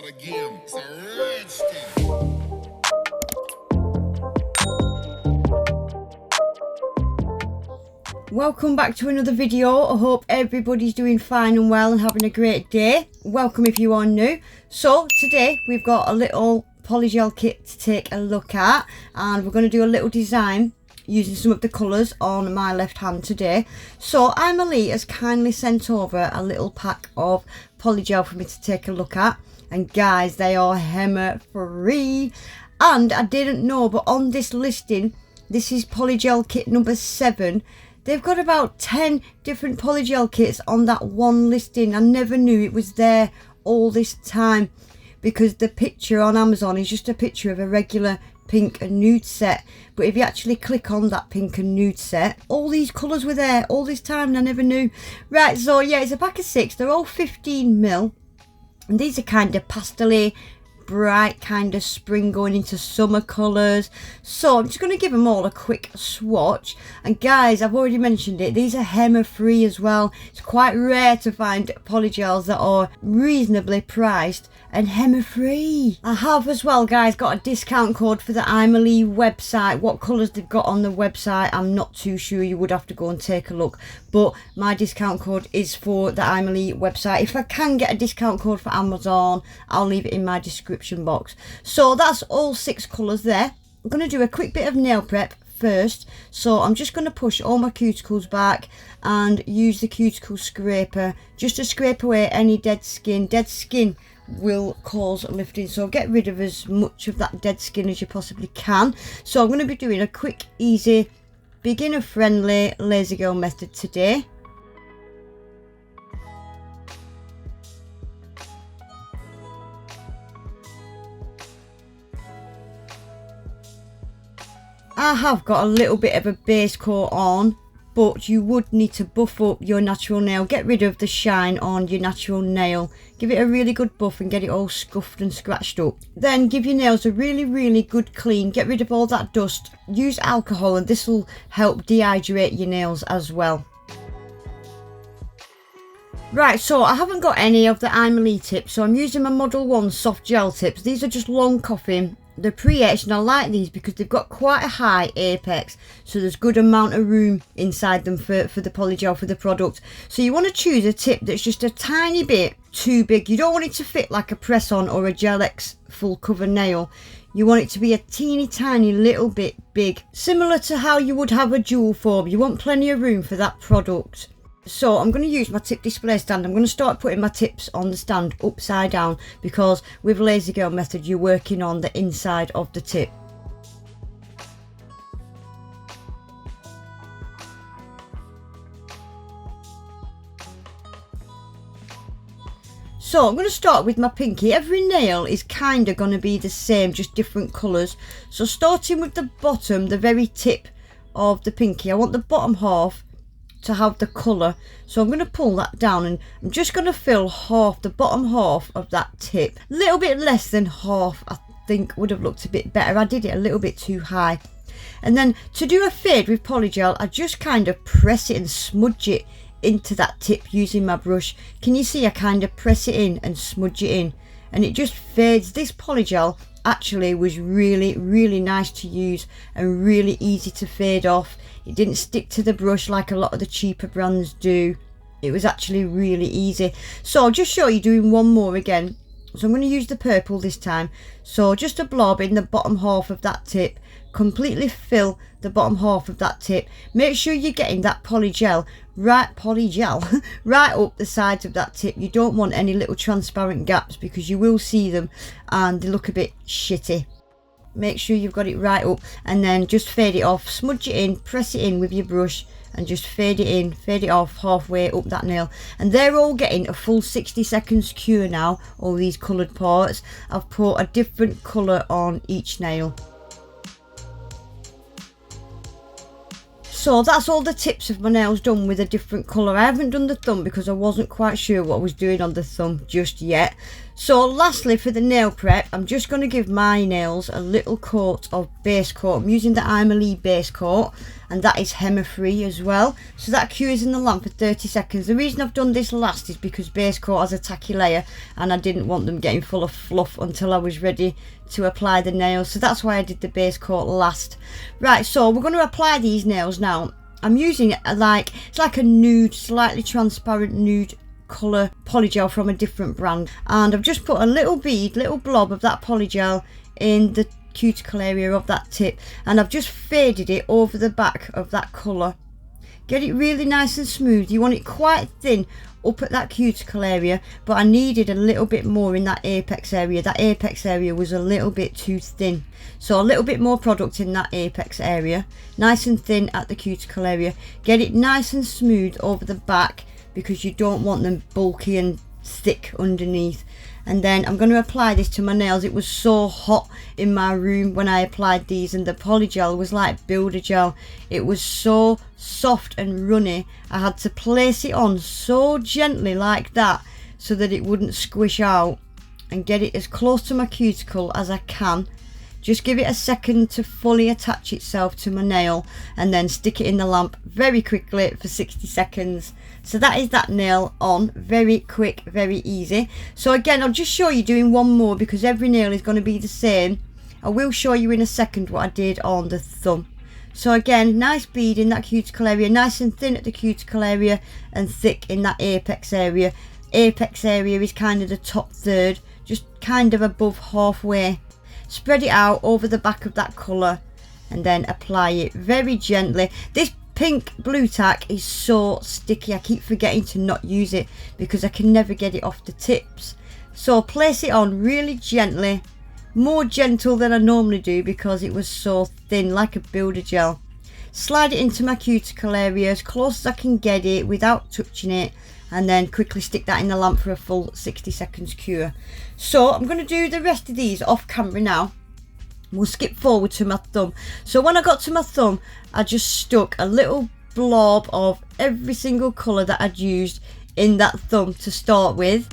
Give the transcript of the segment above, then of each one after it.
again. It's a rich thing. Welcome back to another video. I hope everybody's doing fine and well and having a great day. Welcome if you are new. So today we've got a little polygel kit to take a look at, and we're going to do a little design using some of the colours on my left hand today. So Aimeili has kindly sent over a little pack of polygel for me to take a look at, and guys, they are Hema-Free. And I didn't know, but on this listing, this is polygel kit number 7. They've got about 10 different polygel kits on that one listing. I never knew it was there all this time, because the picture on Amazon is just a picture of a regular pink and nude set. But if you actually click on that pink and nude set, all these colours were there all this time and I never knew. Right, so yeah, it's a pack of 6. They're all 15mm. And these are kind of pastel-y, bright kind of spring going into summer colours. So I'm just going to give them all a quick swatch. And guys, I've already mentioned it, these are Hema-Free as well. It's quite rare to find polygels that are reasonably priced and Hema-Free. I have as well, guys, got a discount code for the Aimeili website. What colours they've got on the website, I'm not too sure. You would have to go and take a look, but my discount code is for the Aimeili website. If I can get a discount code for Amazon, I'll leave it in my description box. So that's all 6 colours there. I'm going to do a quick bit of nail prep first. So I'm just going to push all my cuticles back and use the cuticle scraper just to scrape away any dead skin. Dead skin will cause lifting, so get rid of as much of that dead skin as you possibly can. So I'm going to be doing a quick, easy, beginner friendly laser girl method today. I have got a little bit of a base coat on, but you would need to buff up your natural nail. Get rid of the shine on your natural nail. Give it a really good buff and get it all scuffed and scratched up. Then give your nails a really good clean. Get rid of all that dust. Use alcohol and this will help dehydrate your nails as well. Right, so I haven't got any of the Aimeili tips, so I'm using my Model 1 soft gel tips. These are just long coffin. They're pre-etched, and I like these because they've got quite a high apex, so there's good amount of room inside them for the polygel, for the product. So you want to choose a tip that's just a tiny bit too big. You don't want it to fit like a press-on or a Gel-X full cover nail. You want it to be a teeny tiny little bit big, similar to how you would have a jewel form. You want plenty of room for that product. So I'm going to use my tip display stand. I'm going to start putting my tips on the stand upside down, because with laser girl method you're working on the inside of the tip. So I'm going to start with my pinky. Every nail is kind of going to be the same, just different colours. So starting with the bottom, the very tip of the pinky, I want the bottom half to have the colour, so I'm going to pull that down and I'm just going to fill half, the bottom half of that tip. A little bit less than half I think would have looked a bit better. I did it a little bit too high. And then to do a fade with polygel, I just kind of press it and smudge it into that tip using my brush. Can you see I kind of press it in and smudge it in, and it just fades. This polygel actually was really nice to use and really easy to fade off. It didn't stick to the brush like a lot of the cheaper brands do. It was actually really easy. So I'll just show you doing one more again. So I'm going to use the purple this time. So just a blob in the bottom half of that tip. Completely fill the bottom half of that tip. Make sure you're getting that polygel right up the sides of that tip. You don't want any little transparent gaps, because you will see them and they look a bit shitty. Make sure you've got it right up, and then just fade it off, smudge it in, press it in with your brush and just fade it in, fade it off halfway up that nail. And they're all getting a full 60 seconds cure now, all these coloured parts. I've put a different colour on each nail. so that's all the tips of my nails done with a different colour. I haven't done the thumb because I wasn't quite sure what I was doing on the thumb just yet. So lastly, for the nail prep, I'm just going to give my nails a little coat of base coat. I'm using the Aimeili base coat, and that is Hema-Free as well. So that cures in the lamp for 30 seconds. The reason I've done this last is because base coat has a tacky layer, and I didn't want them getting full of fluff until I was ready to apply the nails. So that's why I did the base coat last. Right, so we're going to apply these nails now. I'm using it's like a nude, slightly transparent nude colour polygel from a different brand, and I've just put a little blob of that polygel in the cuticle area of that tip, and I've just faded it over the back of that colour. Get it really nice and smooth. You want it quite thin up at that cuticle area, but I needed a little bit more in that apex area. That apex area was a little bit too thin, so a little bit more product in that apex area, nice and thin at the cuticle area. Get it nice and smooth over the back, because you don't want them bulky and thick underneath. And then I'm going to apply this to my nails. It was so hot in my room when I applied these, and the polygel was like builder gel. It was so soft and runny. I had to place it on so gently like that so that it wouldn't squish out, and get it as close to my cuticle as I can. Just give it a second to fully attach itself to my nail, and then stick it in the lamp very quickly for 60 seconds. So that is that nail on. Very quick, very easy. So again, I'll just show you doing one more, because every nail is going to be the same. I will show you in a second what I did on the thumb. So again, nice bead in that cuticle area, nice and thin at the cuticle area and thick in that apex area. Apex area is kind of the top third, just kind of above halfway. Spread it out over the back of that colour, and then apply it very gently. This pink blue tack is so sticky. I keep forgetting to not use it because I can never get it off the tips. So place it on really gently, more gentle than I normally do because it was so thin, like a builder gel. Slide it into my cuticle area as close as I can get it without touching it, and then quickly stick that in the lamp for a full 60 seconds cure. So I'm going to do the rest of these off camera now. We'll skip forward to my thumb. So when I got to my thumb, I just stuck a little blob of every single colour that I'd used in that thumb to start with.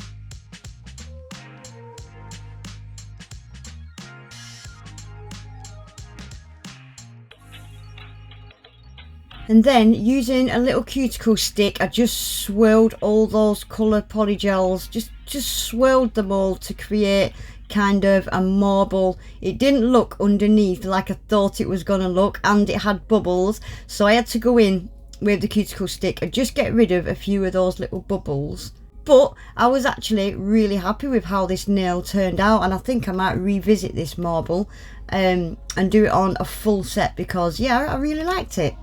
And then using a little cuticle stick, I just swirled all those colour polygels, just swirled them all to create kind of a marble. It didn't look underneath like I thought it was gonna look, and it had bubbles, so I had to go in with the cuticle stick and just get rid of a few of those little bubbles. But I was actually really happy with how this nail turned out, and I think I might revisit this marble and do it on a full set, because yeah, I really liked it.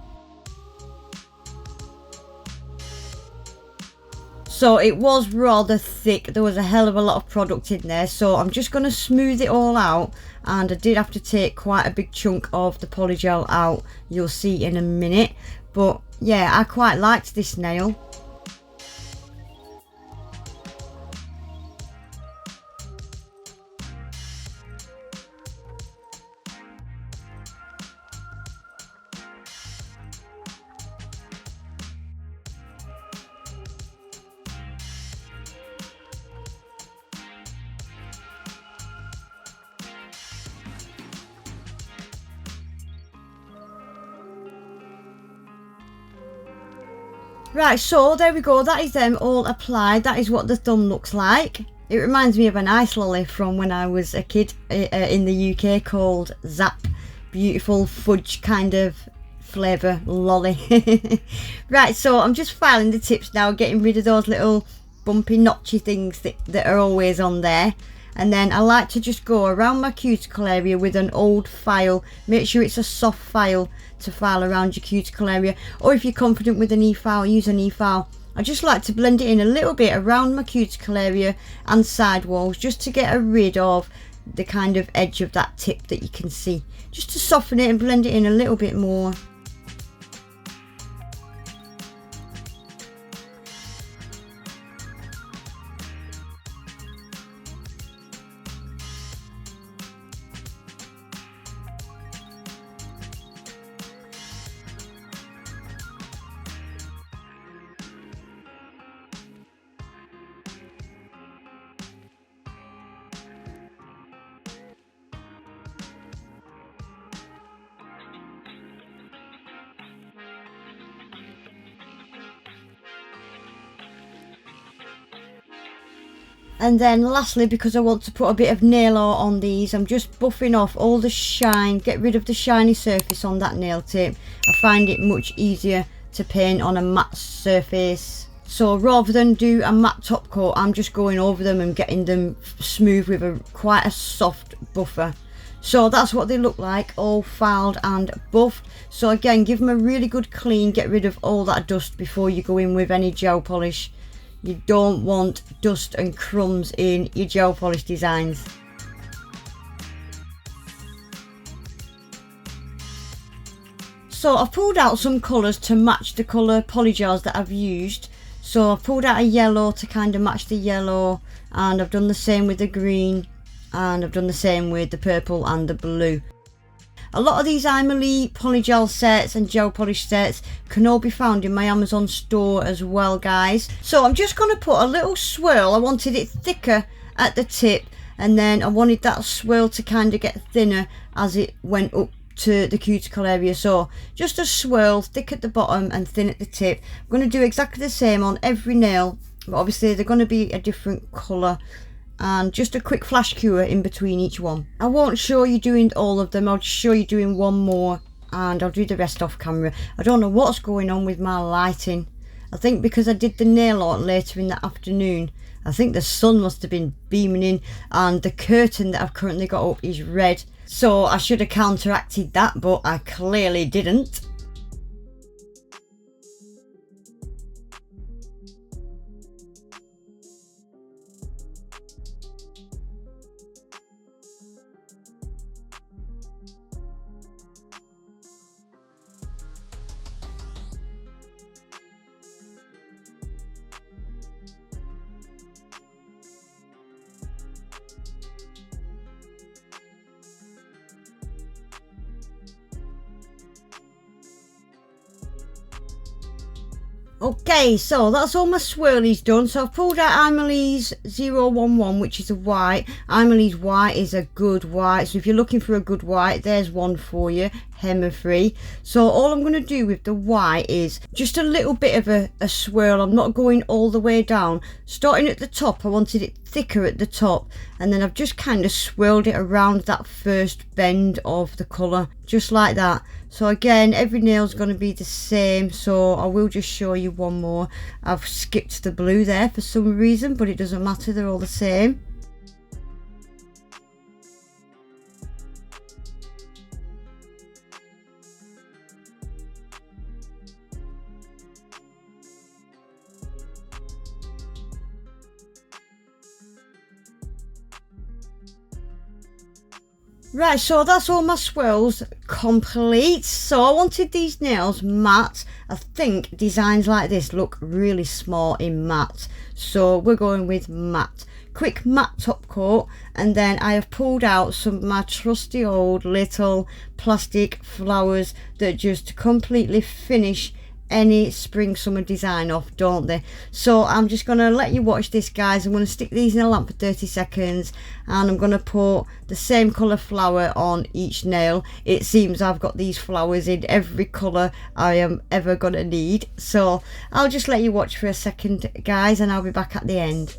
So it was rather thick, there was a hell of a lot of product in there, so I'm just going to smooth it all out, and I did have to take quite a big chunk of the polygel out, you'll see in a minute. But yeah, I quite liked this nail. Right, so there we go, that is them all applied. That is what the thumb looks like. It reminds me of an ice lolly from when I was a kid in the UK called Zap. Beautiful fudge kind of flavour lolly. Right, so I'm just filing the tips now, getting rid of those little bumpy notchy things that are always on there. And then I like to just go around my cuticle area with an old file. Make sure it's a soft file to file around your cuticle area, or if you're confident with an e-file, use an e-file. I just like to blend it in a little bit around my cuticle area and side walls, just to get rid of the kind of edge of that tip that you can see, just to soften it and blend it in a little bit more. And then lastly, because I want to put a bit of nail art on these, I'm just buffing off all the shine, get rid of the shiny surface on that nail tip. I find it much easier to paint on a matte surface. So rather than do a matte top coat, I'm just going over them and getting them smooth with quite a soft buffer. So that's what they look like, all filed and buffed. So again, give them a really good clean, get rid of all that dust before you go in with any gel polish. You don't want dust and crumbs in your gel polish designs. So I've pulled out some colours to match the colour polygels that I've used. So I've pulled out a yellow to kind of match the yellow, and I've done the same with the green, and I've done the same with the purple and the blue. A lot of these Aimeili polygel sets and gel polish sets can all be found in my Amazon store as well, guys. So I'm just going to put a little swirl. I wanted it thicker at the tip, and then I wanted that swirl to kind of get thinner as it went up to the cuticle area. So just a swirl, thick at the bottom and thin at the tip. I'm going to do exactly the same on every nail, but obviously they're going to be a different colour. And just a quick flash cure in between each one. I won't show you doing all of them, I'll just show you doing one more and I'll do the rest off camera. I don't know what's going on with my lighting. I think because I did the nail art later in the afternoon, I think the sun must have been beaming in, and the curtain that I've currently got up is red. So I should have counteracted that, but I clearly didn't. Okay, so that's all my swirlies done. So I've pulled out Aimeili's 011, which is a white. Aimeili's white is a good white. So if you're looking for a good white, there's one for you, Hema-Free. So all I'm going to do with the white is just a little bit of a swirl. I'm not going all the way down. Starting at the top, I wanted it thicker at the top. And then I've just kind of swirled it around that first bend of the colour, just like that. So again, every nail's going to be the same, so I will just show you one more. I've skipped the blue there for some reason, but it doesn't matter, they're all the same. Right, so that's all my swirls complete. So I wanted these nails matte. I think designs like this look really smart in matte, so we're going with matte. Quick matte top coat, and then I have pulled out some of my trusty old little plastic flowers that just completely finish any spring summer design off, don't they? So I'm just going to let you watch this, guys. I'm going to stick these in a lamp for 30 seconds, and I'm going to put the same colour flower on each nail. It seems I've got these flowers in every colour I am ever going to need. So I'll just let you watch for a second, guys, and I'll be back at the end.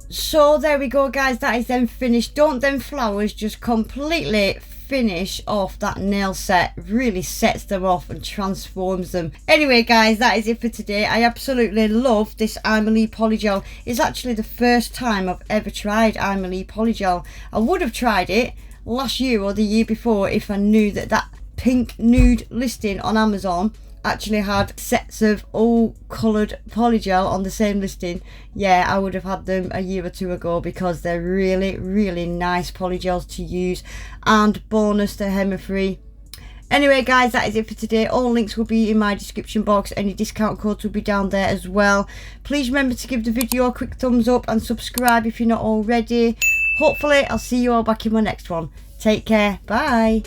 So there we go, guys, that is then finished. Don't them flowers just completely finish of that nail set really sets them off and transforms them. Anyway guys, that is it for today. I absolutely love this Aimeili Polygel. It's actually the first time I've ever tried Aimeili Polygel. I would have tried it last year or the year before if I knew that that pink nude listing on Amazon actually had sets of all coloured polygel on the same listing. Yeah, I would have had them a year or two ago, because they're really nice polygels to use, and bonus, they're Hema-free. Anyway guys, that is it for today. All links will be in my description box. Any discount codes will be down there as well. Please remember to give the video a quick thumbs up and subscribe if you're not already. Hopefully I'll see you all back in my next one. Take care, bye.